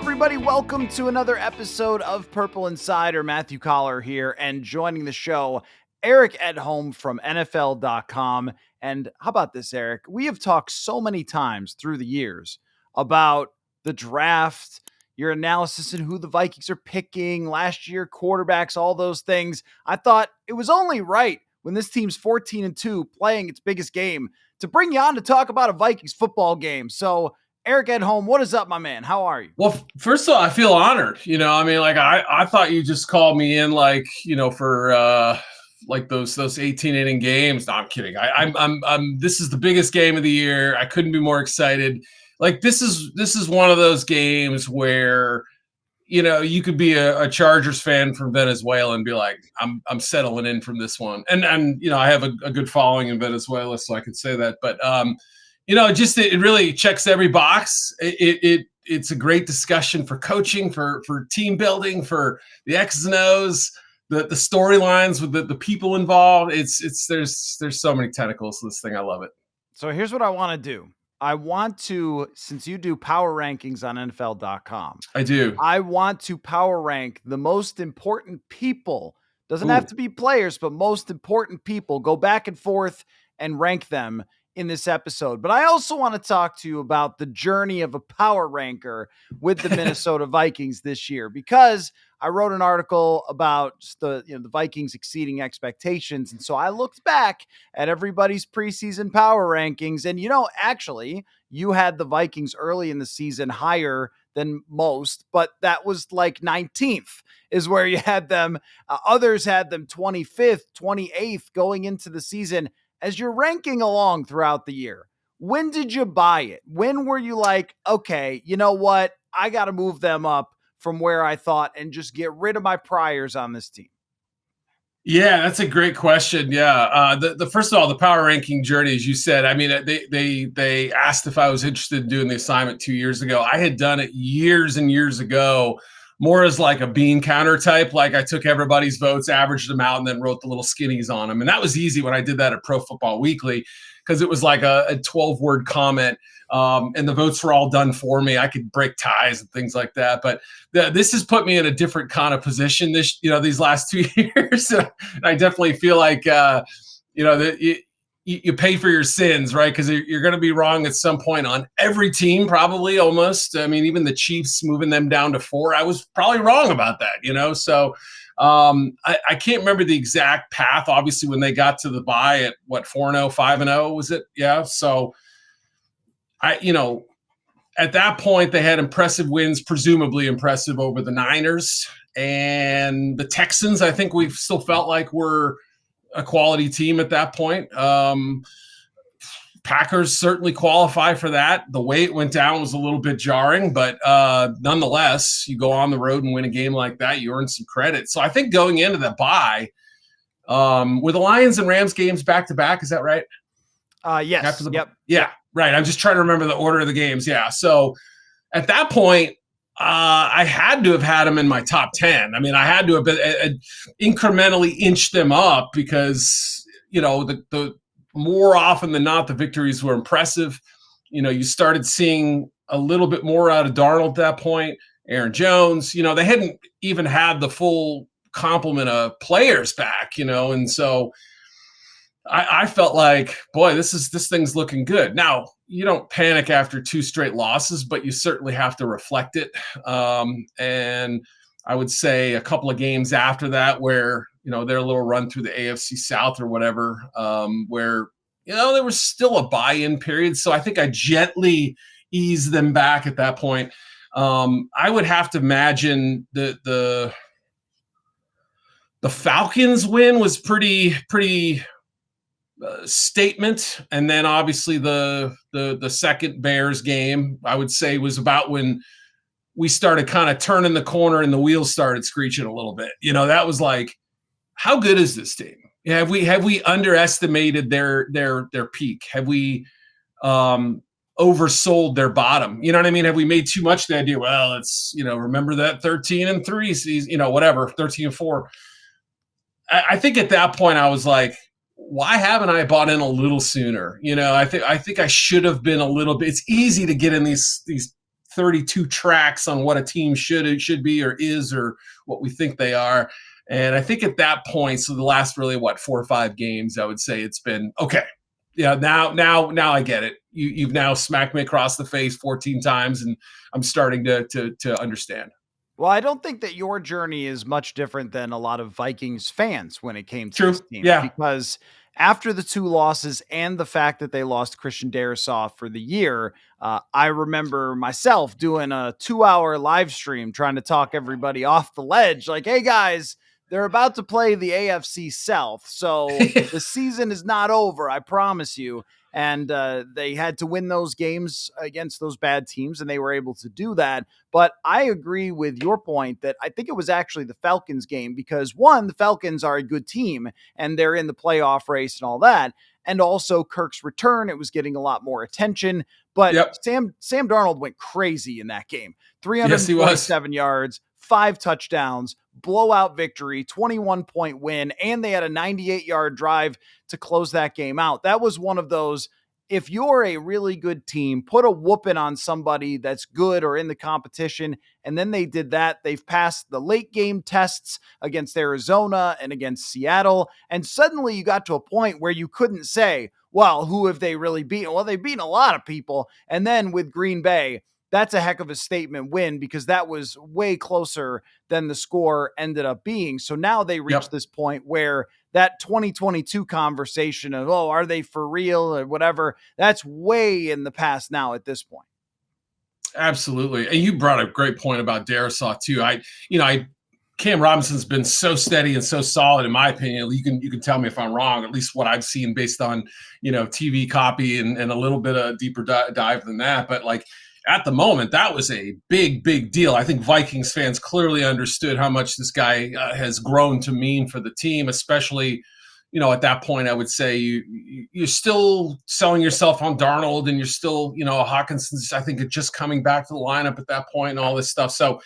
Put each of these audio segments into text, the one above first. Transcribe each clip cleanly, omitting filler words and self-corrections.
everybody, welcome to another episode of Purple Insider. Matthew Coller here, and joining the show, Eric Edholm from NFL.com. And how about this, Eric? We have talked so many times through the years about the draft, your analysis and who the Vikings are picking, last year, quarterbacks, all those things. I thought it was only right when this team's 14-2 playing its biggest game to bring you on to talk about a Vikings football game. So, Eric Edholm, what is up, my man? How are you? Well, first of all, I feel honored. I thought you just called me in for those 18 inning games. No, I'm kidding. I'm this is the biggest game of the year. I couldn't be more excited. Like this is one of those games where, you could be a Chargers fan from Venezuela and be like, I'm settling in from this one. And I have a good following in Venezuela, so I could say that. But it really checks every box. It's a great discussion for coaching, for team building, for the X's and O's, the storylines with the people involved. There's so many tentacles to this thing. I love it. So here's what I want to do. I want to, since you do power rankings on NFL.com. I do. I want to power rank the most important people. Doesn't have to be players, but most important people. Go back and forth and rank them in this episode. But I also want to talk to you about the journey of a power ranker with the Minnesota Vikings this year, because I wrote an article about the Vikings exceeding expectations. And so I looked back at everybody's preseason power rankings, and actually you had the Vikings early in the season higher than most, but that was like 19th is where you had them. Others had them 25th, 28th going into the season. As you're ranking along throughout the year, when did you buy it? When were you like, okay, you know what? I got to move them up from where I thought and just get rid of my priors on this team? Yeah, that's a great question. Yeah. The first of all, the power ranking journey, as you said, I mean, they asked if I was interested in doing the assignment 2 years ago. I had done it years and years ago, more as like a bean counter type. Like I took everybody's votes, averaged them out, and then wrote the little skinnies on them. And that was easy when I did that at Pro Football Weekly, because it was like a 12-word comment, and the votes were all done for me. I could break ties and things like that. But this has put me in a different kind of position these last 2 years. I definitely feel like you pay for your sins, right? Because you're going to be wrong at some point on every team, probably almost. I mean, even the Chiefs moving them down to 4, I was probably wrong about that, So I can't remember the exact path. Obviously, when they got to the bye at 4-0, 5-0, was it? Yeah. So at that point, they had impressive wins, presumably impressive over the Niners and the Texans. I think we still felt like we're a quality team at that point. Packers certainly qualify for that. The way it went down was a little bit jarring, but nonetheless, you go on the road and win a game like that, you earn some credit. So I think going into the bye, were the Lions and Rams games back-to-back, is that right? Yes. Yep. Yeah, right. I'm just trying to remember the order of the games. Yeah. So at that point, I had to have had them in my top 10. I mean, I had to have been incrementally inched them up because, the more often than not, the victories were impressive. You started seeing a little bit more out of Darnold at that point. Aaron Jones, they hadn't even had the full complement of players back, and so I felt like, boy, this thing's looking good. Now, you don't panic after 2 straight losses, but you certainly have to reflect it. And I would say a couple of games after that where, they're a little run through the AFC South or whatever, where, there was still a buy-in period. So I think I gently eased them back at that point. I would have to imagine the Falcons win was pretty statement, and then obviously the second Bears game, I would say, was about when we started kind of turning the corner and the wheels started screeching a little bit. That was like, how good is this team? Have we underestimated their peak? Have we oversold their bottom? You know what I mean? Have we made too much of the idea? Well, it's remember that 13-3 season, whatever, 13-4. I think at that point I was like, why haven't I bought in a little sooner? I think I should have been a little bit. It's easy to get in these 32 tracks on what a team should be or is or what we think they are. And I think at that point, so the last really 4 or 5 games, I would say it's been okay. Yeah, now I get it. You've now smacked me across the face 14 times, and I'm starting to understand. Well, I don't think that your journey is much different than a lot of Vikings fans when it came to this True. team, Yeah. because after the 2 losses and the fact that they lost Christian Darrisaw for the year, I remember myself doing a 2-hour live stream trying to talk everybody off the ledge. Like, hey guys, they're about to play the AFC South, so the season is not over. I promise you. And they had to win those games against those bad teams, and they were able to do that. But I agree with your point that I think it was actually the Falcons game because, one, the Falcons are a good team and they're in the playoff race and all that. And also Kirk's return, it was getting a lot more attention. But Yep. Sam Darnold went crazy in that game. Yes, he was. 327 yards, 5 touchdowns, blowout victory, 21-point win, and they had a 98-yard drive to close that game out. That was one of those, if you're a really good team, put a whooping on somebody that's good or in the competition, and then they did that. They've passed the late game tests against Arizona and against Seattle, and suddenly you got to a point where you couldn't say, well, who have they really beaten? Well, they've beaten a lot of people. And then with Green Bay, that's a heck of a statement win because that was way closer than the score ended up being. So now they reach this point where that 2022 conversation of, oh, are they for real or whatever, that's way in the past now at this point. Absolutely. And you brought a great point about Darrisaw too. Cam Robinson's been so steady and so solid, in my opinion. You can tell me if I'm wrong, at least what I've seen based on, TV copy and a little bit of deeper dive than that. But at the moment, that was a big, big deal. I think Vikings fans clearly understood how much this guy has grown to mean for the team, especially, at that point, I would say you're still selling yourself on Darnold and you're still, Hawkinson's, I think, just coming back to the lineup at that point and all this stuff. So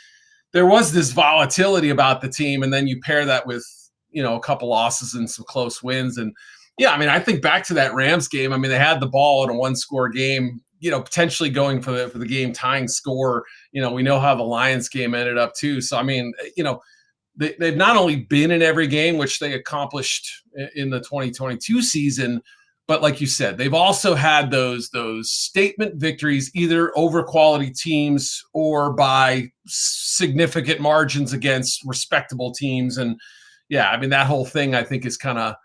there was this volatility about the team. And then you pair that with, a couple losses and some close wins. And yeah, I think back to that Rams game, they had the ball in a 1-score game, potentially going for the game tying score. We know how the Lions game ended up too. So, they've not only been in every game, which they accomplished in the 2022 season, but like you said, they've also had those statement victories, either over quality teams or by significant margins against respectable teams. And yeah, that whole thing I think is kind of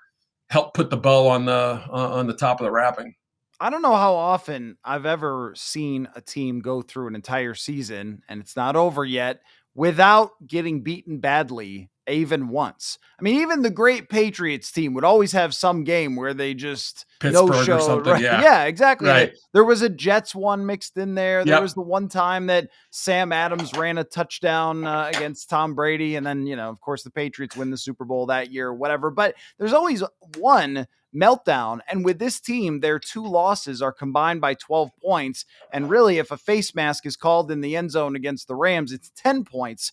helped put the bow on the top of the wrapping. I don't know how often I've ever seen a team go through an entire season, and it's not over yet, without getting beaten badly even once. Even the great Patriots team would always have some game where they just Pittsburgh or something. Right? Yeah. Yeah, exactly. Right. There was a Jets one mixed in there. There Yep. was the one time that Sam Adams ran a touchdown against Tom Brady. And then, of course, the Patriots win the Super Bowl that year or whatever. But there's always one meltdown. And with this team, their 2 losses are combined by 12 points. And really, if a face mask is called in the end zone against the Rams, it's 10 points.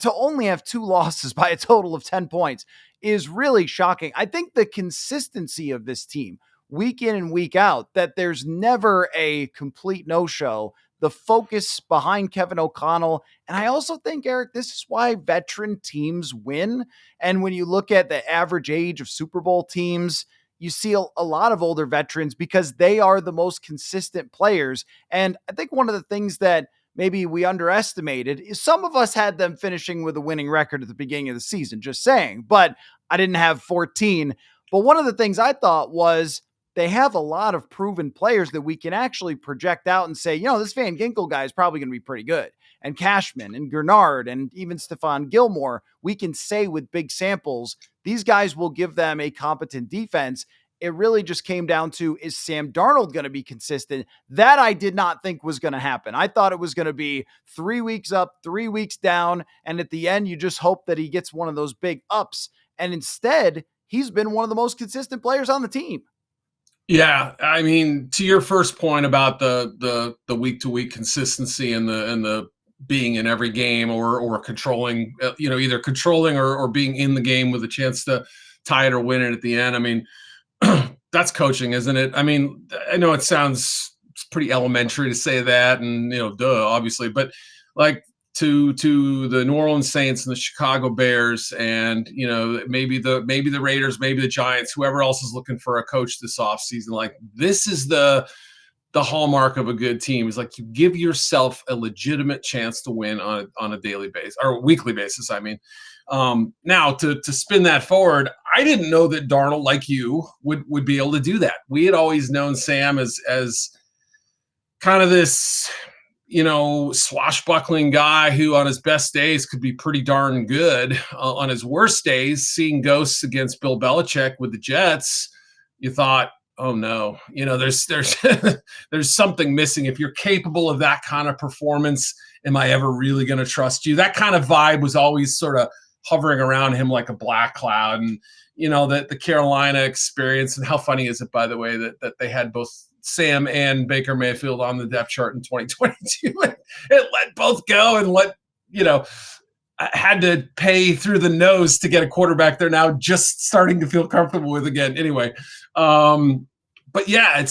To only have 2 losses by a total of 10 points is really shocking. I think the consistency of this team week in and week out, that there's never a complete no-show, the focus behind Kevin O'Connell. And I also think, Eric, this is why veteran teams win. And when you look at the average age of Super Bowl teams, you see a lot of older veterans because they are the most consistent players. And I think one of the things that maybe we underestimated is some of us had them finishing with a winning record at the beginning of the season, just saying, but I didn't have 14. But one of the things I thought was they have a lot of proven players that we can actually project out and say, this Van Ginkel guy is probably going to be pretty good. And Cashman and Gernard and even Stephon Gilmore, we can say with big samples, these guys will give them a competent defense. It really just came down to, is Sam Darnold going to be consistent? That I did not think was going to happen. I thought it was going to be 3 weeks up, 3 weeks down. And at the end, you just hope that he gets one of those big ups. And instead, he's been one of the most consistent players on the team. Yeah. To your first point about the week to week consistency and the being in every game or controlling, either controlling or being in the game with a chance to tie it or win it at the end. That's coaching, isn't it? I know it sounds pretty elementary to say that, and duh, obviously, but like to the New Orleans Saints and the Chicago Bears, and maybe the Raiders, maybe the Giants, whoever else is looking for a coach this offseason, like this is the hallmark of a good team, is like you give yourself a legitimate chance to win on a daily basis or weekly basis. I mean, now to spin that forward, I didn't know that Darnold, like you, would be able to do that. We had always known Sam as kind of this, swashbuckling guy who on his best days could be pretty darn good. On his worst days, seeing ghosts against Bill Belichick with the Jets, you thought, oh no, there's there's something missing. If you're capable of that kind of performance, am I ever really going to trust you? That kind of vibe was always sort of hovering around him like a black cloud. And the Carolina experience, and how funny is it, by the way, that they had both Sam and Baker Mayfield on the depth chart in 2022. It let both go, and had to pay through the nose to get a quarterback they're now just starting to feel comfortable with again. Anyway, but yeah,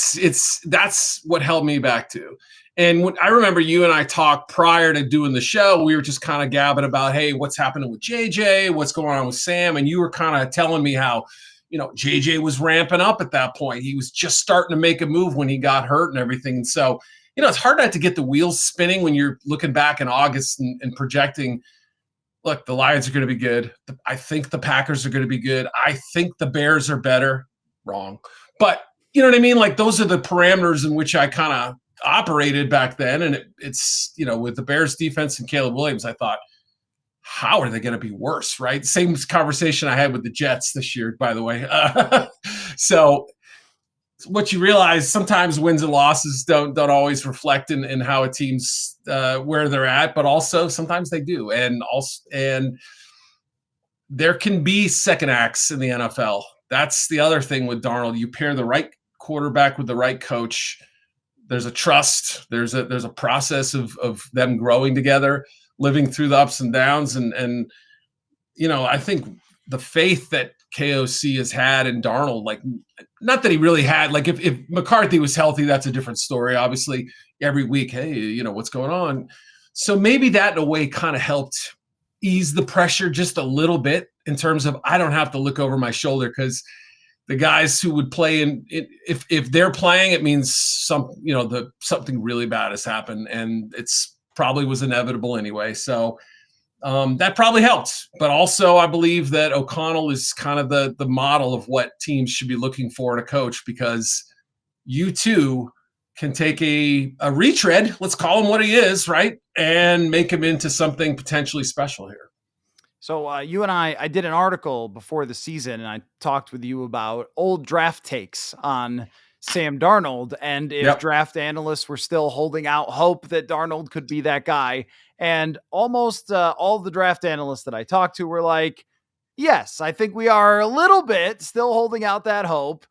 that's what held me back too. And when I remember you and I talked prior to doing the show, we were just kind of gabbing about, hey, what's happening with JJ? What's going on with Sam? And you were kind of telling me how, JJ was ramping up at that point. He was just starting to make a move when he got hurt and everything. And so, it's hard not to get the wheels spinning when you're looking back in August and projecting, look, the Lions are going to be good. I think the Packers are going to be good. I think the Bears are better. Wrong. But you know what I mean? Like, those are the parameters in which I kind of operated back then. And it's, with the Bears defense and Caleb Williams, I thought, how are they going to be worse, right? Same conversation I had with the Jets this year, by the way. So what you realize, sometimes wins and losses don't always reflect in how a team's where they're at, but also sometimes they do. And there can be second acts in the NFL. That's the other thing with Darnold. You pair the right quarterback with the right coach. There's a trust. There's a process of them growing together, living through the ups and downs. And I think the faith that KOC has had in Darnold, like, not that he really had, like, if McCarthy was healthy, that's a different story. Obviously, every week, hey, what's going on? So maybe that in a way kind of helped ease the pressure just a little bit, in terms of, I don't have to look over my shoulder, because the guys who would play if they're playing, it means something really bad has happened, and it's probably was inevitable anyway. So that probably helped. But also, I believe that O'Connell is kind of the model of what teams should be looking for in a coach, because you too can take a retread, let's call him what he is, right, and make him into something potentially special here. So you and I did an article before the season, and I talked with you about old draft takes on Sam Darnold, and if draft analysts were still holding out hope that Darnold could be that guy. And almost all the draft analysts that I talked to were like, yes, I think we are a little bit still holding out that hope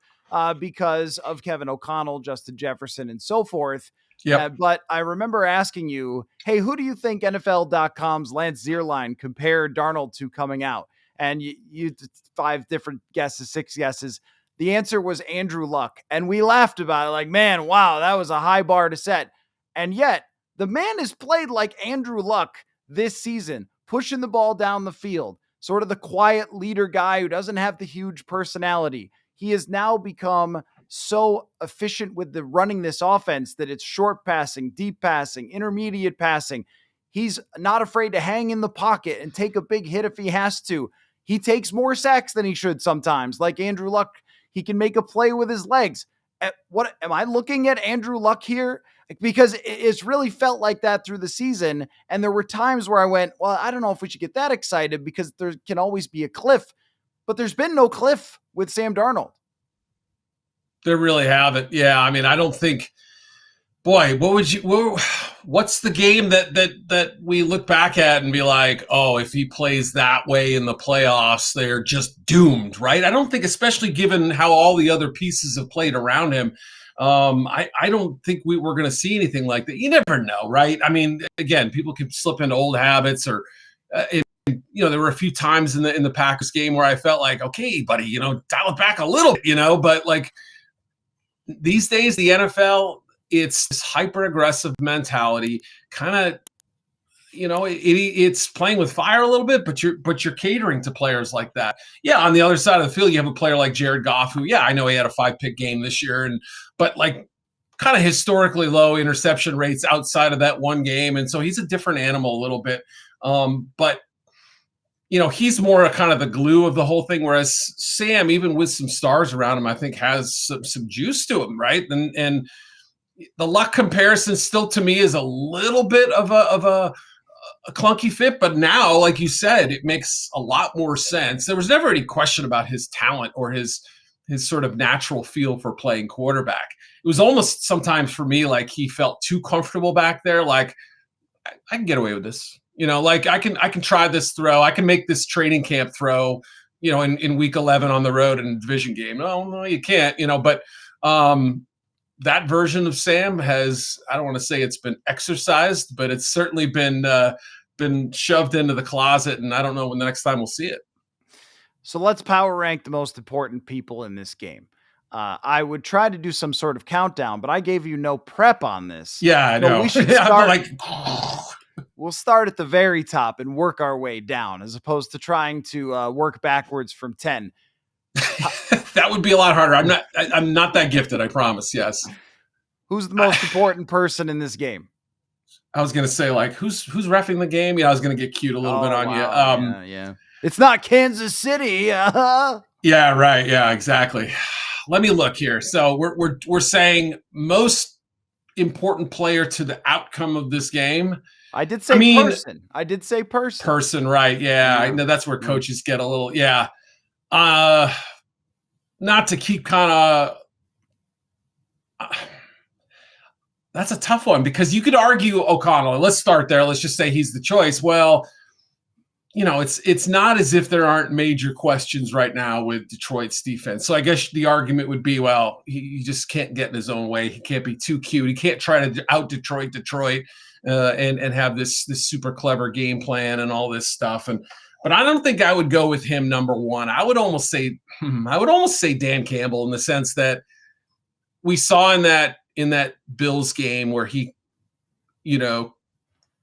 because of Kevin O'Connell, Justin Jefferson, and so forth. But I remember asking you, hey, who do you think NFL.com's Lance Zierlein compared Darnold to coming out? And you 5 different guesses, 6 guesses. The answer was Andrew Luck. And we laughed about it like, man, wow, that was a high bar to set. And yet the man has played like Andrew Luck this season, pushing the ball down the field, sort of the quiet leader guy who doesn't have the huge personality. He has now become so efficient with the running this offense that it's short passing, deep passing, intermediate passing. He's not afraid to hang in the pocket and take a big hit if he has to. He takes more sacks than he should sometimes. Like Andrew Luck, he can make a play with his legs. What am I looking at Andrew Luck here? Because it's really felt like that through the season. And there were times where I went, well, I don't know if we should get that excited, because there can always be a cliff, but there's been no cliff with Sam Darnold. There really haven't. Yeah. I mean, I don't think, boy, what's the game that we look back at and be like, oh, if he plays that way in the playoffs, they're just doomed, right? I don't think, especially given how all the other pieces have played around him, I don't think we're going to see anything like that. You never know, right? I mean, again, people can slip into old habits, or there were a few times in the Packers game where I felt like, okay, buddy, dial it back a little bit, but like these days, the NFL, it's this hyper aggressive mentality, kind of, it's playing with fire a little bit, but you're catering to players like that. Yeah, on the other side of the field, you have a player like Jared Goff, who, I know he had a 5-pick game this year, but like kind of historically low interception rates outside of that one game, and so he's a different animal a little bit. But he's more a kind of the glue of the whole thing, whereas Sam, even with some stars around him, I think has some juice to him, right? And the luck comparison still to me is a little bit of a clunky fit, but now, like you said, it makes a lot more sense. There was never any question about his talent or his sort of natural feel for playing quarterback. It was almost sometimes for me like he felt too comfortable back there. Like, I can get away with this, like I can try this throw. I can make this training camp throw, in week 11 on the road in a division game. No, you can't, but that version of Sam has, I don't want to say it's been exercised, but it's certainly been shoved into the closet, and I don't know when the next time we'll see it. So let's power rank the most important people in this game. I would try to do some sort of countdown, but I gave you no prep on this. Yeah, I know. We should start, we'll start at the very top and work our way down, as opposed to trying to work backwards from 10. That would be a lot harder. I'm not that gifted, I promise. Yes. Who's the most important person in this game? I was going to say, like, who's reffing the game? Yeah, I was going to get cute a little bit on you. Yeah. It's not Kansas City. Yeah, right. Yeah, exactly. Let me look here. So we're saying most important player to the outcome of this game. I did say person. I did say person. Person, right? Yeah, I know that's where coaches get a little. Yeah. Not to keep kind of. That's a tough one, because you could argue O'Connell. Let's start there. Let's just say he's the choice. Well, it's not as if there aren't major questions right now with Detroit's defense. So I guess the argument would be, well, he just can't get in his own way. He can't be too cute. He can't try to out Detroit and have this super clever game plan and all this stuff. But I don't think I would go with him number one. I would almost say Dan Campbell, in the sense that we saw in that Bills game where he,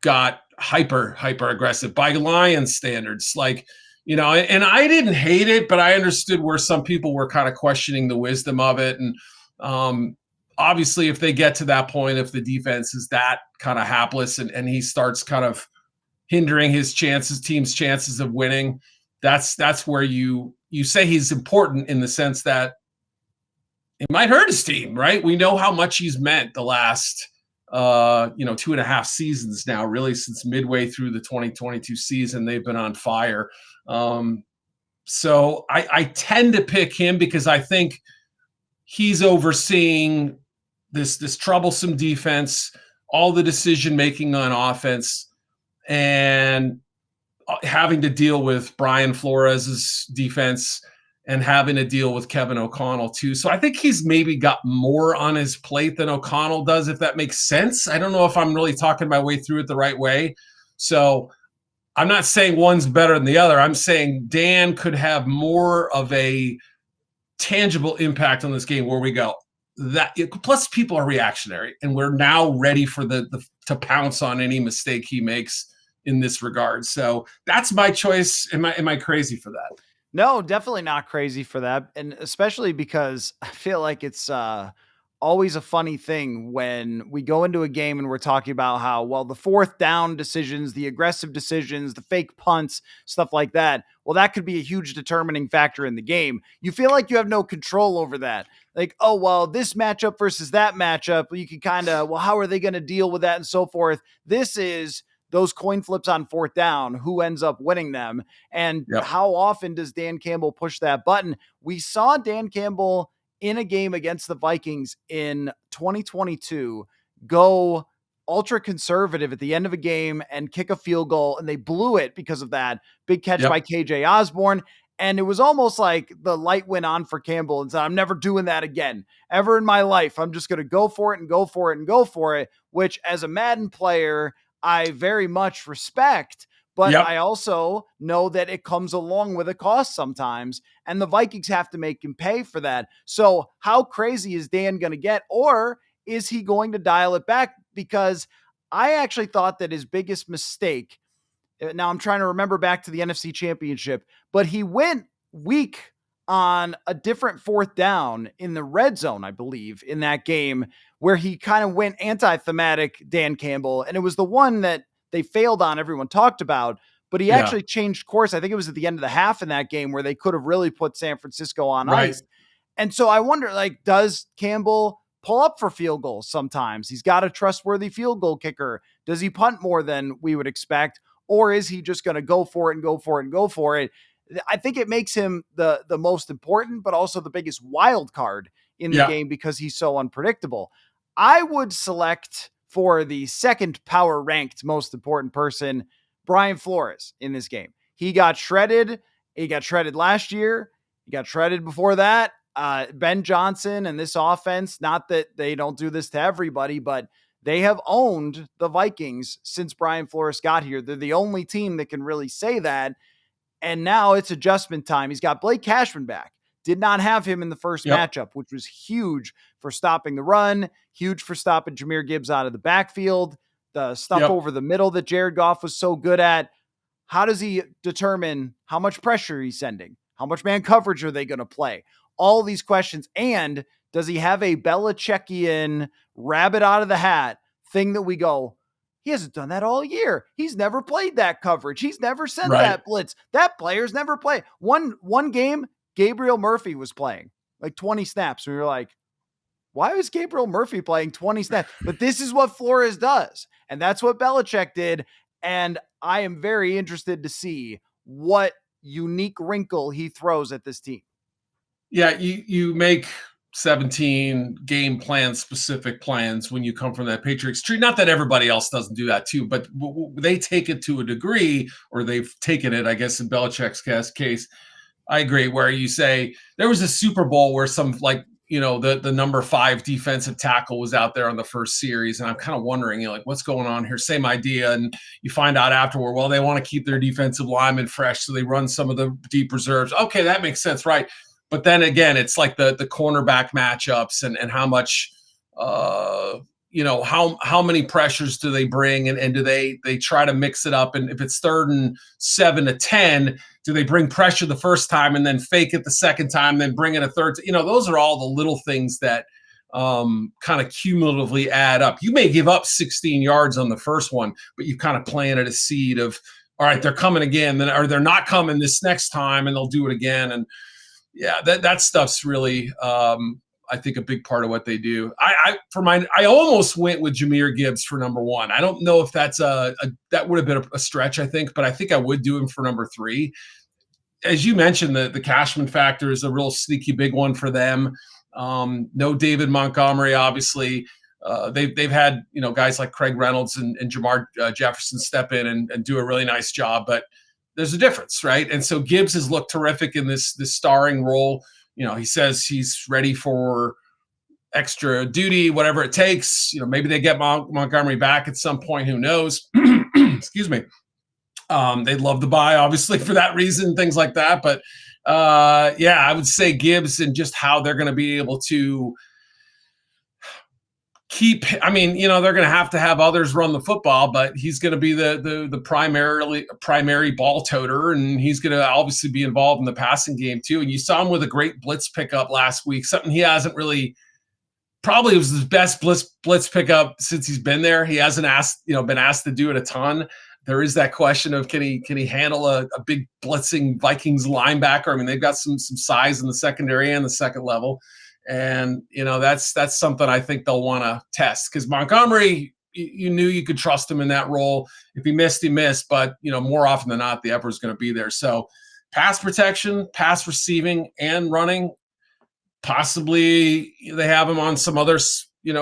got hyper aggressive by Lions standards. Like, and I didn't hate it, but I understood where some people were kind of questioning the wisdom of it. And obviously, if they get to that point, if the defense is that kind of hapless and he starts kind of hindering his team's chances of winning, that's where you say he's important, in the sense that it might hurt his team, right? We know how much he's meant the last 2.5 seasons now, really, since midway through the 2022 season. They've been on fire. So I tend to pick him because I think he's overseeing this troublesome defense, all the decision making on offense, and having to deal with Brian Flores's defense and having to deal with Kevin O'Connell too. So I think he's maybe got more on his plate than O'Connell does, if that makes sense. I don't know if I'm really talking my way through it the right way. So I'm not saying one's better than the other. I'm saying Dan could have more of a tangible impact on this game, where we go, plus people are reactionary, and we're now ready for to pounce on any mistake he makes in this regard. So that's my choice. Am I crazy for that? No, definitely not crazy for that. And especially because I feel like it's always a funny thing when we go into a game and we're talking about how, well, the fourth down decisions, the aggressive decisions, the fake punts, stuff like that. Well, that could be a huge determining factor in the game. You feel like you have no control over that. Like, oh, well, this matchup versus that matchup, you can kind of, well, how are they going to deal with that and so forth? This is those coin flips on fourth down, who ends up winning them. And how often does Dan Campbell push that button? We saw Dan Campbell in a game against the Vikings in 2022 go ultra conservative at the end of a game and kick a field goal, and they blew it because of that big catch by KJ Osborne. And it was almost like the light went on for Campbell and said, I'm never doing that again, ever in my life. I'm just going to go for it and go for it and go for it, which as a Madden player, I very much respect, but I also know that it comes along with a cost sometimes, and the Vikings have to make him pay for that. So how crazy is Dan going to get? Or is he going to dial it back? Because I actually thought that his biggest mistake, now I'm trying to remember back to the NFC Championship, but he went weak on a different fourth down in the red zone, I believe, in that game where he kind of went anti-thematic, Dan Campbell, and it was the one that they failed on, everyone talked about, but he actually changed course. I think it was at the end of the half in that game where they could have really put San Francisco on ice. And so I wonder, like, does Campbell pull up for field goals sometimes? He's got a trustworthy field goal kicker. Does he punt more than we would expect? Or is he just going to go for it and go for it and go for it? I think it makes him the most important, but also the biggest wild card in the game because he's so unpredictable. I would select for the second power ranked most important person, Brian Flores in this game. He got shredded. He got shredded last year. He got shredded before that. Ben Johnson and this offense, not that they don't do this to everybody, but they have owned the Vikings since Brian Flores got here. They're the only team that can really say that. And now it's adjustment time. He's got Blake Cashman back. Did not have him in the first matchup, which was huge for stopping the run, huge for stopping Jahmyr Gibbs out of the backfield, the stuff over the middle that Jared Goff was so good at. How does he determine how much pressure he's sending? How much man coverage are they going to play? All these questions. And does he have a Belichickian rabbit out of the hat thing that we go, he hasn't done that all year. He's never played that coverage. He's never sent that blitz. That player's never played. One game, Gabriel Murphy was playing like 20 snaps. We were like, why is Gabriel Murphy playing 20 snaps? But this is what Flores does. And that's what Belichick did. And I am very interested to see what unique wrinkle he throws at this team. Yeah, you make 17 game plan specific plans when you come from that Patriots tree. Not that everybody else doesn't do that too, but they take it to a degree, or they've taken it, I guess, in Belichick's case. I agree, where you say there was a Super Bowl where some, like, the number 5 defensive tackle was out there on the first series. And I'm kind of wondering, like, what's going on here? Same idea. And you find out afterward, well, they want to keep their defensive linemen fresh, so they run some of the deep reserves. Okay, that makes sense, right? But then again, it's like the cornerback matchups and how much, how many pressures do they bring, and do they try to mix it up? And if it's 3rd and 7 to 10, do they bring pressure the first time and then fake it the second time, then bring it a third? Those are all the little things that kind of cumulatively add up. You may give up 16 yards on the first one, but you kind of planted a seed of, all right, they're coming again, then, or they're not coming this next time, and they'll do it again. And yeah, that stuff's really, I think, a big part of what they do. I almost went with Jahmyr Gibbs for number 1. I don't know if that's that would have been a stretch, I think, but I think I would do him for number 3. As you mentioned, the Cashman factor is a real sneaky big one for them. No David Montgomery, obviously. They've had guys like Craig Reynolds and Jamar Jefferson step in and do a really nice job, but there's a difference, right? And so Gibbs has looked terrific in this starring role. He says he's ready for extra duty, whatever it takes. Maybe they get Montgomery back at some point. Who knows? Excuse me. They'd love to buy, obviously, for that reason, things like that. But I would say Gibbs, and just how they're going to be able to keep, they're going to have others run the football, but he's going to be the primary ball toter, and he's going to obviously be involved in the passing game too. And you saw him with a great blitz pickup last week, something he hasn't really, probably was his best blitz pickup since he's been there. He hasn't been asked to do it a ton. There is that question of, can he handle a big blitzing Vikings linebacker? They've got some size in the secondary and the second level. And, that's something I think they'll want to test, because Montgomery, you knew you could trust him in that role. If he missed, he missed. But, more often than not, the effort is going to be there. So pass protection, pass receiving, and running. Possibly they have him on some other,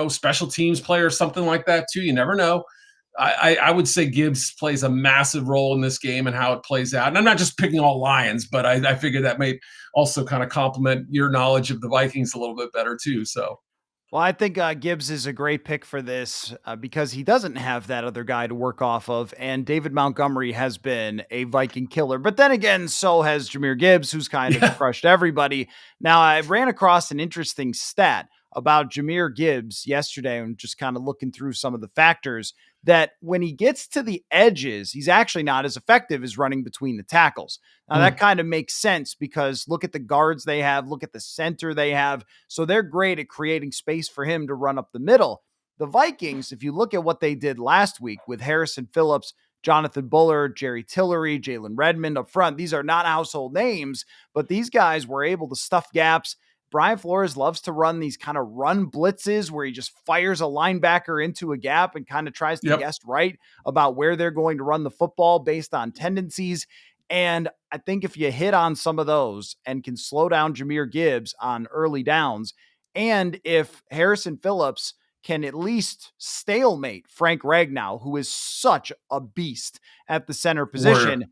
special teams player, something like that too. You never know. I would say Gibbs plays a massive role in this game and how it plays out. And I'm not just picking all Lions, but I figured that may also kind of complement your knowledge of the Vikings a little bit better too. So, well, I think Gibbs is a great pick for this because he doesn't have that other guy to work off of. And David Montgomery has been a Viking killer. But then again, so has Jahmyr Gibbs, who's kind of crushed everybody. Now, I ran across an interesting stat. about Jahmyr Gibbs yesterday and just kind of looking through some of the factors that when he gets to the edges, he's actually not as effective as running between the tackles. Now, that kind of makes sense because look at the guards they have, look at the center they have. So they're great at creating space for him to run up the middle. The Vikings, if you look at what they did last week with Harrison Phillips, Jonathan Bullard, Jerry Tillery, Jalen Redmond up front, these are not household names, but these guys were able to stuff gaps. Brian Flores loves to run these kind of run blitzes where he just fires a linebacker into a gap and kind of tries to guess right about where they're going to run the football based on tendencies. And I think if you hit on some of those and can slow down Jahmyr Gibbs on early downs, and if Harrison Phillips can at least stalemate Frank Ragnow, who is such a beast at the center position,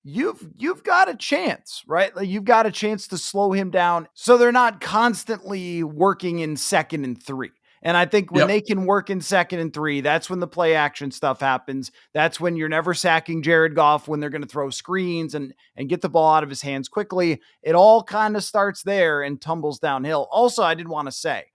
you've got a chance, right? Like you've got a chance to slow him down so they're not constantly working in 2nd and 3. And I think when they can work in 2nd and 3, that's when the play action stuff happens. That's when you're never sacking Jared Goff when they're going to throw screens and get the ball out of his hands quickly. It all kind of starts there and tumbles downhill. Also, I did want to say,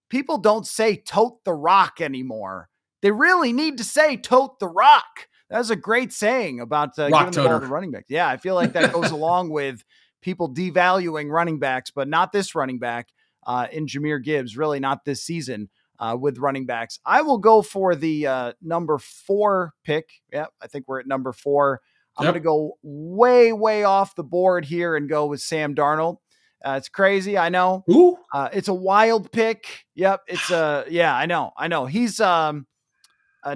people don't say tote the rock anymore. They really need to say tote the rock. That's a great saying about giving the ball to running backs. Yeah, I feel like that goes along with people devaluing running backs, but not this running back in Jahmyr Gibbs, really not this season with running backs. I will go for the number 4 pick. Yeah, I think we're at number 4. I'm going to go way, way off the board here and go with Sam Darnold. It's crazy. I know. It's a wild pick. Yep. It's I know. He's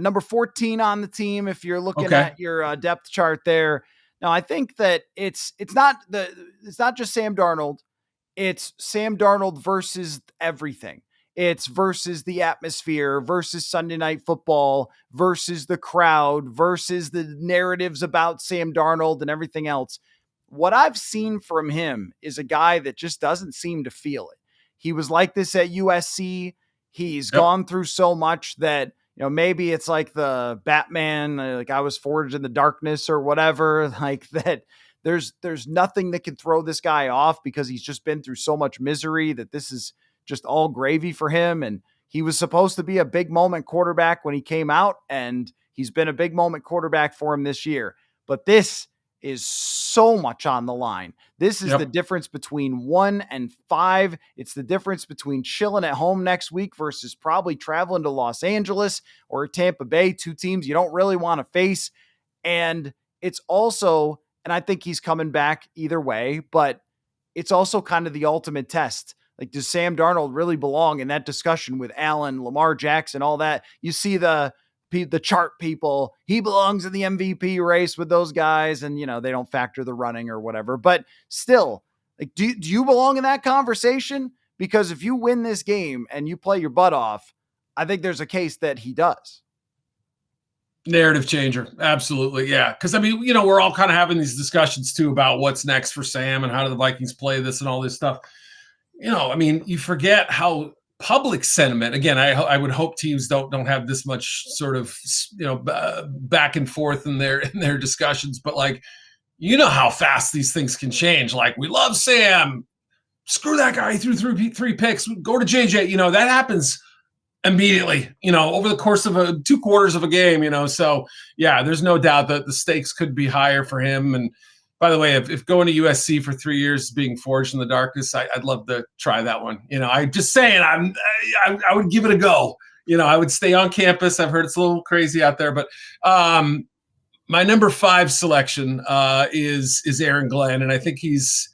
number 14 on the team. If you're looking at your depth chart there. Now, I think that it's not just Sam Darnold. It's Sam Darnold versus everything. It's versus the atmosphere, versus Sunday Night Football, versus the crowd, versus the narratives about Sam Darnold and everything else. What I've seen from him is a guy that just doesn't seem to feel it. He was like this at USC. He's gone through so much that, maybe it's like the Batman, like I was forged in the darkness or whatever, like that there's nothing that can throw this guy off because he's just been through so much misery that this is just all gravy for him. And he was supposed to be a big moment quarterback when he came out, and he's been a big moment quarterback for him this year. But this is so much on the line. This is the difference between 1 and 5. It's the difference between chilling at home next week versus probably traveling to Los Angeles or Tampa Bay, 2 teams you don't really want to face. And it's also, and I think he's coming back either way, but it's also kind of the ultimate test. Like, does Sam Darnold really belong in that discussion with Allen, Lamar Jackson, all that? You see the chart people, he belongs in the MVP race with those guys, and they don't factor the running or whatever. But still, like, do you belong in that conversation? Because if you win this game and you play your butt off, I think there's a case that he does. Narrative changer. Absolutely. Yeah. Because, we're all kind of having these discussions too about what's next for Sam and how do the Vikings play this and all this stuff. You forget how public sentiment, again, I would hope teams don't have this much sort of, back and forth in their discussions, but how fast these things can change. Like, we love Sam, screw that guy, he threw three picks, go to JJ, that happens immediately, over the course of 2 quarters of a game, so yeah, there's no doubt that the stakes could be higher for him. And by the way, if going to USC for 3 years being forged in the darkness, I'd love to try that one. I'm just saying, I would give it a go. I would stay on campus. I've heard it's a little crazy out there, but my number 5 selection is Aaron Glenn, and I think he's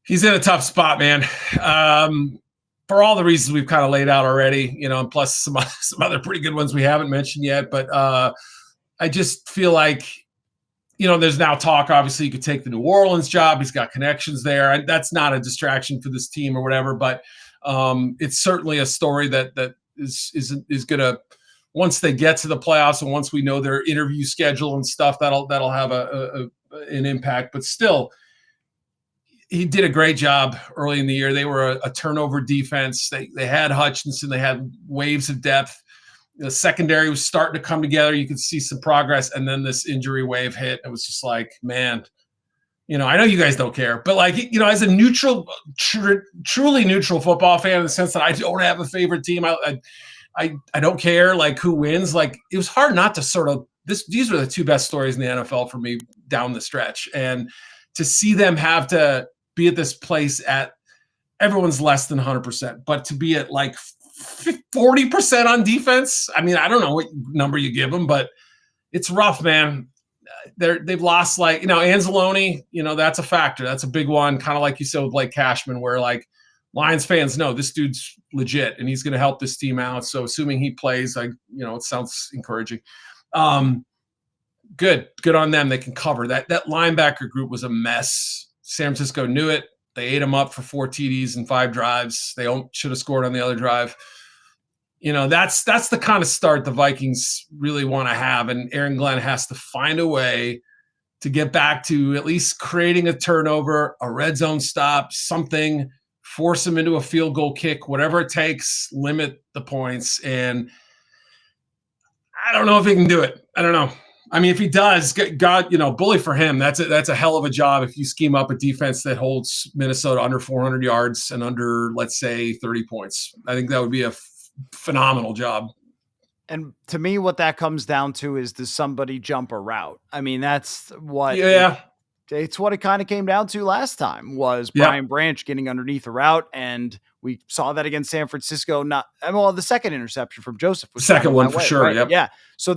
in a tough spot, man. For all the reasons we've kind of laid out already, and plus some other pretty good ones we haven't mentioned yet. But I just feel like, there's now talk, obviously, you could take the New Orleans job. He's got connections there. That's not a distraction for this team or whatever, but it's certainly a story that is going to, once they get to the playoffs and once we know their interview schedule and stuff, that'll have an impact. But still, he did a great job early in the year. They were a turnover defense. They had Hutchinson. They had waves of depth. The secondary was starting to come together. You could see some progress. And then this injury wave hit. It was just like, man, I know you guys don't care, but like, as a neutral, truly neutral football fan, in the sense that I don't have a favorite team, I don't care like who wins. Like, it was hard not to sort of these are the two best stories in the NFL for me down the stretch, and to see them have to be at this place at everyone's less than 100%, but to be at like 40% on defense. I mean, I don't know what number you give them, but it's rough, man. They've lost, like, Anzalone, that's a factor. That's a big one. Kind of like you said with Blake Cashman, where like Lions fans know this dude's legit and he's going to help this team out. So assuming he plays, it sounds encouraging. Good on them. They can cover that. That linebacker group was a mess. San Francisco knew it. They ate them up for 4 TDs and 5 drives. They should have scored on the other drive. That's the kind of start the Vikings really want to have, and Aaron Glenn has to find a way to get back to at least creating a turnover, a red zone stop, something, force them into a field goal kick, whatever it takes, limit the points. And I don't know if he can do it. I don't know. I mean, if he does, God, bully for him. That's a hell of a job if you scheme up a defense that holds Minnesota under 400 yards and under, let's say, 30 points. I think that would be a phenomenal job. And to me, what that comes down to is, does somebody jump a route? I mean, that's what it's what it kind of came down to last time, was Brian Branch getting underneath a route. And we saw that against San Francisco. The second interception from Joseph was second one for sure. Right? Yep. Yeah. So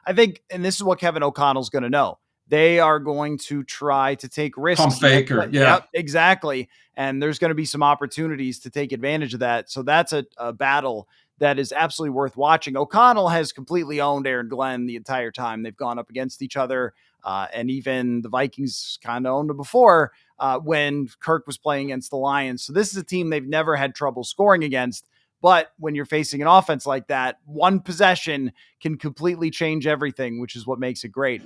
I think, and this is what Kevin O'Connell's going to know. They are going to try to take risks. Pump faker. Yeah, yep, exactly. And there's going to be some opportunities to take advantage of that. So that's a battle that is absolutely worth watching. O'Connell has completely owned Aaron Glenn the entire time they've gone up against each other. And even the Vikings kind of owned him before when Kirk was playing against the Lions. So this is a team they've never had trouble scoring against. But when you're facing an offense like that, one possession can completely change everything, which is what makes it great.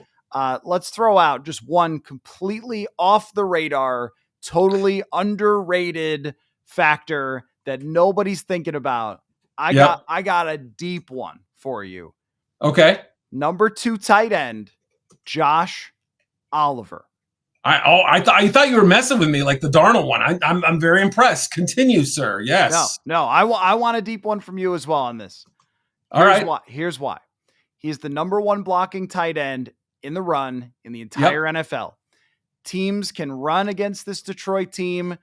Let's throw out just one completely off the radar, totally underrated factor that nobody's thinking about. I got a deep one for you. Okay. Number 2 tight end, Josh Oliver. I thought you were messing with me, like the Darnold one. I'm very impressed. Continue, sir. Yes. No. I want a deep one from you as well on this. Here's why. He's the number 1 blocking tight end in the run in the entire NFL. Teams can run against this Detroit team,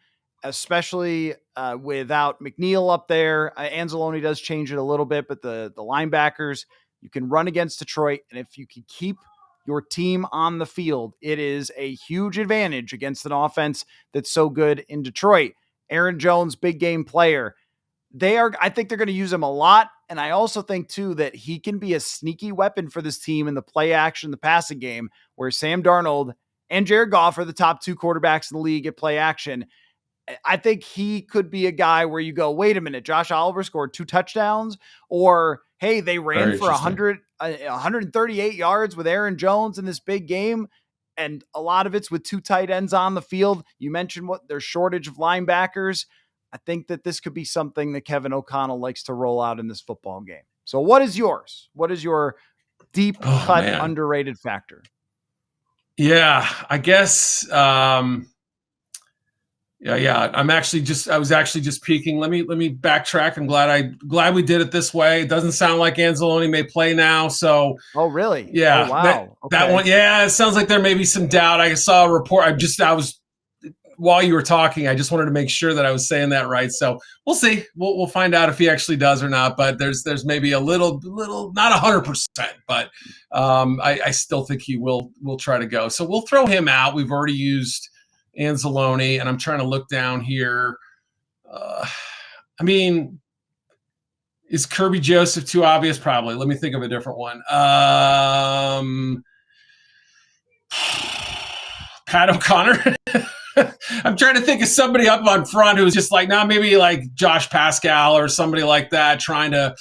especially without McNeil up there. Anzalone does change it a little bit, but the linebackers, you can run against Detroit. And if you can keep your team on the field, it is a huge advantage against an offense that's so good in Detroit. Aaron Jones, big game player. I think they're going to use him a lot. And I also think too, that he can be a sneaky weapon for this team in the play action, the passing game, where Sam Darnold and Jared Goff are the top 2 quarterbacks in the league at play action. I think he could be a guy where you go, wait a minute, Josh Oliver scored 2 touchdowns, or, hey, they ran for 138 yards with Aaron Jones in this big game. And a lot of it's with 2 tight ends on the field. You mentioned their shortage of linebackers. I think that this could be something that Kevin O'Connell likes to roll out in this football game. So what is yours? What is your deep cut underrated factor? Yeah, I guess, Yeah. I was actually just peeking. Let me backtrack. I'm glad we did it this way. It doesn't sound like Anzalone may play now. So. Oh, really? Yeah. Oh, wow. That one. Yeah. It sounds like there may be some doubt. I saw a report. While you were talking, I just wanted to make sure that I was saying that right. So we'll see. We'll find out if he actually does or not, but there's maybe a little, not 100%, but I still think he will try to go. So we'll throw him out. We've already used Anzalone, and I'm trying to look down here. I mean, is Kirby Joseph too obvious? Probably. Let me think of a different one. Pat O'Connor. I'm trying to think of somebody up on front who's just like, maybe like Josh Pascal or somebody like that, trying to,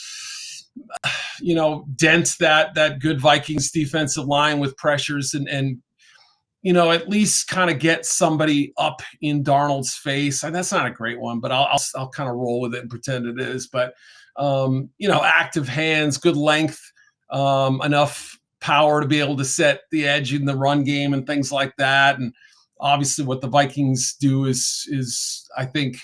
dent that good Vikings defensive line with pressures and at least kind of get somebody up in Darnold's face. And that's not a great one, but I'll kind of roll with it and pretend it is. But, active hands, good length, enough power to be able to set the edge in the run game and things like that. And Obviously, what the Vikings do is I think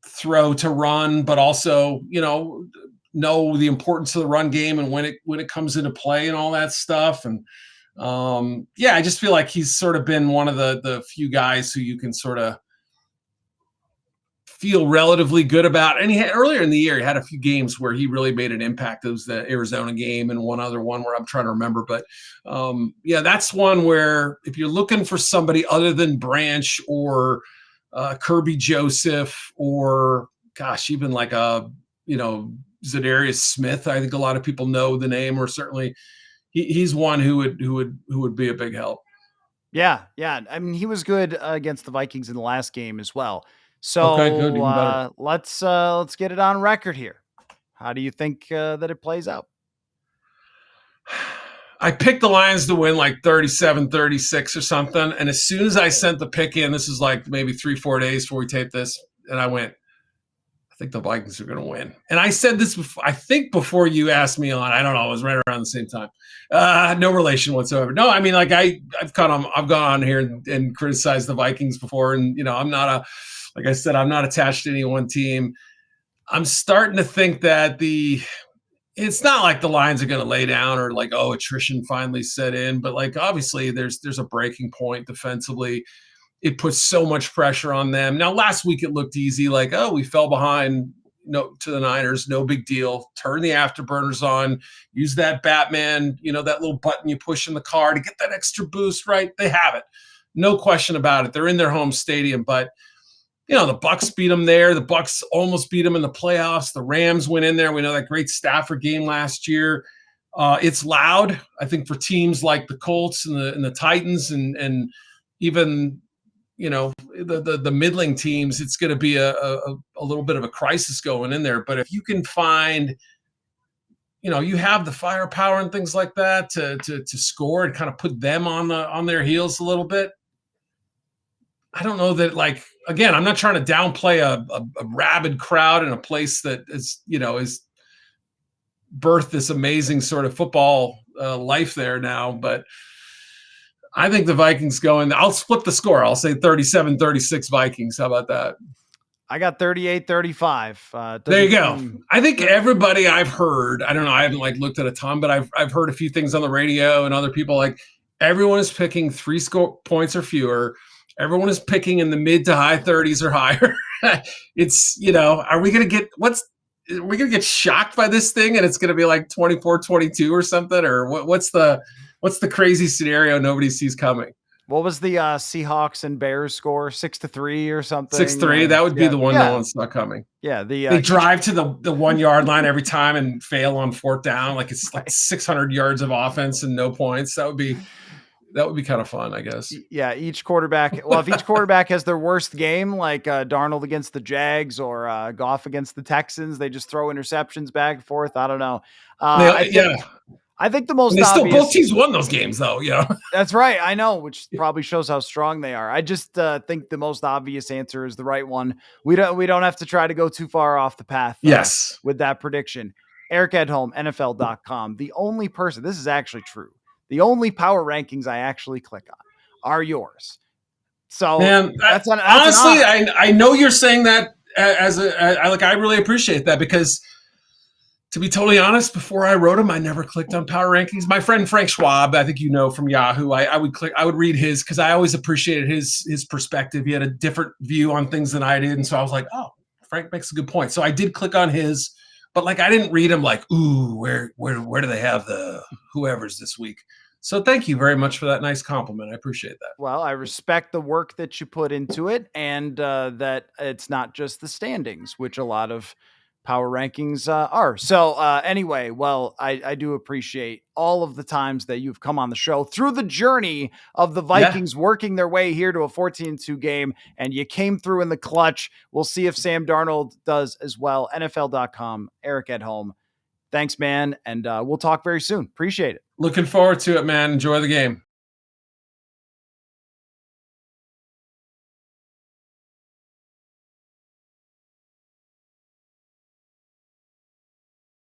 throw to run, but also know the importance of the run game and when it comes into play and all that stuff. And I just feel like he's sort of been one of the few guys who you can sort of feel relatively good about. And earlier in the year, he had a few games where he really made an impact. It was the Arizona game and one other one where I'm trying to remember. But that's one where if you're looking for somebody other than Branch or Kirby Joseph or even like Zadarius Smith, I think a lot of people know the name, or certainly he's one who would be a big help. Yeah. I mean, he was good against the Vikings in the last game as well. So okay, good, even better. Let's get it on record here. How do you think that it plays out? I picked the Lions to win like 37-36 or something. And as soon as I sent the pick in, this is like maybe 3-4 days before we tape this, and I went, I think the Vikings are going to win. And I said this before, I think before you asked me on, I don't know, it was right around the same time. No relation whatsoever. No, I mean, like I've gone on here and criticized the Vikings before. And, like I said, I'm not attached to any one team. I'm starting to think that it's not like the Lions are going to lay down or like, attrition finally set in. But like, obviously there's a breaking point defensively. It puts so much pressure on them. Now, last week it looked easy. Like, we fell behind to the Niners. No big deal. Turn the afterburners on. Use that Batman, that little button you push in the car to get that extra boost, right? They have it. No question about it. They're in their home stadium, but the Bucs beat them there. The Bucs almost beat them in the playoffs. The Rams went in there. We know that great Stafford game last year. It's loud, I think, for teams like the Colts and the Titans and even the middling teams. It's going to be a little bit of a crisis going in there. But if you can find, you have the firepower and things like that to score and kind of put them on their heels a little bit. I don't know that, like, again, I'm not trying to downplay a rabid crowd in a place that is birthed this amazing sort of football life there now. But I think the Vikings I'll split the score. I'll say 37-36 Vikings. How about that? I got 38-35. There you go. I think everybody I've heard, I don't know, I haven't like looked at a ton, but I've heard a few things on the radio and other people, like everyone is picking 3 score points or fewer. Everyone is picking in the mid to high 30s or higher. It's, are we going to get shocked by this thing and it's going to be like 24-22 or something? Or what's the crazy scenario nobody sees coming? What was the Seahawks and Bears score? 6-3 or something? 6-3. That would be the one no one's not coming. Yeah. They drive to the 1 yard line every time and fail on 4th down. Like it's like 600 yards of offense and no points. That would be kind of fun, I guess. Yeah, each quarterback. Well, if each quarterback has their worst game, like Darnold against the Jags or Goff against the Texans, they just throw interceptions back and forth. I don't know. I think the most obvious. Both teams won those games, though. That's right. I know, which probably shows how strong they are. I just think the most obvious answer is the right one. We don't have to try to go too far off the path. Yes, with that prediction, Eric Edholm, NFL.com. The only person. This is actually true. The only power rankings I actually click on are yours. So, man, honestly, I know you're saying that I really appreciate that, because to be totally honest, before I wrote them, I never clicked on power rankings. My friend Frank Schwab, I think from Yahoo, I would read his, because I always appreciated his perspective. He had a different view on things than I did, and so I was like, oh, Frank makes a good point. So I did click on his, but like I didn't read him like, ooh, where do they have the whoever's this week? So thank you very much for that nice compliment. I appreciate that. Well, I respect the work that you put into it, and that it's not just the standings, which a lot of power rankings are. So anyway, well, I do appreciate all of the times that you've come on the show through the journey of the Vikings working their way here to a 14-2 game, and you came through in the clutch. We'll see if Sam Darnold does as well. NFL.com, Eric Edholm. Thanks, man, and we'll talk very soon. Appreciate it. Looking forward to it, man. Enjoy the game.